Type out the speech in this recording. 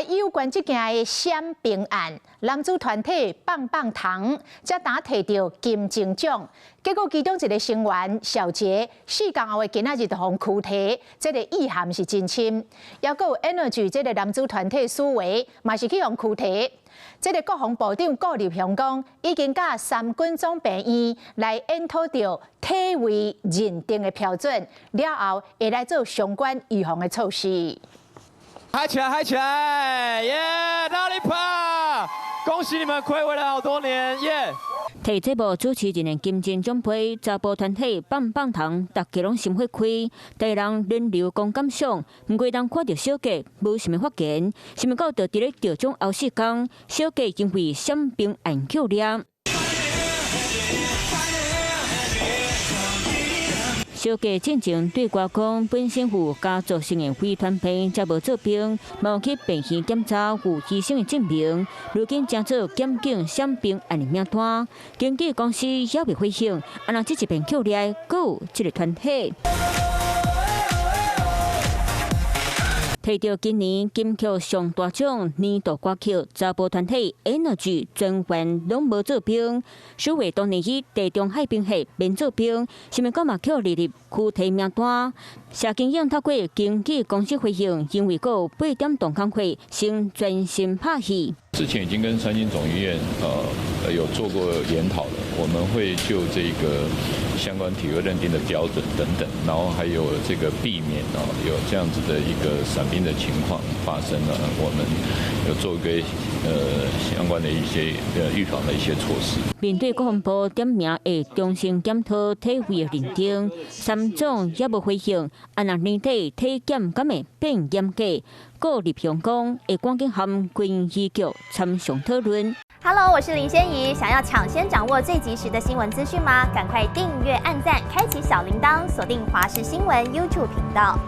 来有关这件的闪兵案，男子团体棒棒糖才打摕到金钟奖，结果其中一个成员小杰4天后的今仔日就互拘提，这个意涵是真深。还有 Energy 这个男子团体思维嘛是去互拘提。这个国防部长顾立雄讲，已经甲3军总病院来检讨到体位认定的标准，了后会来做相关预防的措施。 嗨起来，嗨起来！耶，哪里跑？恭喜你们睽违了好多年，耶！替节目主持人的金钟奖杯，查甫团体棒棒糖，大家拢心火开，大人轮流讲感想。不过当看到小杰无什么发言，新闻到就伫咧得奖后4天，小杰因为闪兵案扣抓。 小杰进前对外讲，本身有家族性的非团片，才无做兵，冇去病院检查有医生的证明。如今正做检警闪兵案的名单，经纪公司也未回应，安那这一片扣掠，阁有这个团体。 摕到今年金曲上大奖年度歌曲，查甫团体 Energy 全员拢无做兵。许伟当年去地中海兵系免做兵，新闻讲嘛扣列入拘提名单。社经营透过经纪公司回应，因为有8点动工会，先专心拍戏。 之前已经跟三军总医院有做过研讨了，我们会就这个相关体位认定的标准等等，然后还有这个避免有这样子的一个闪兵的情况发生了，我们有做一个相关的一些预防的一些措施。面对国防部点名会重新检讨体位的认定，3总也无回应，安那年底体检敢会变严格？顾立雄讲会赶紧和军医局参详讨论。Hello， 我是林仙怡，想要抢先掌握最及时的新闻资讯吗？赶快订阅、按赞、开启小铃铛，锁定华视新闻 YouTube 频道。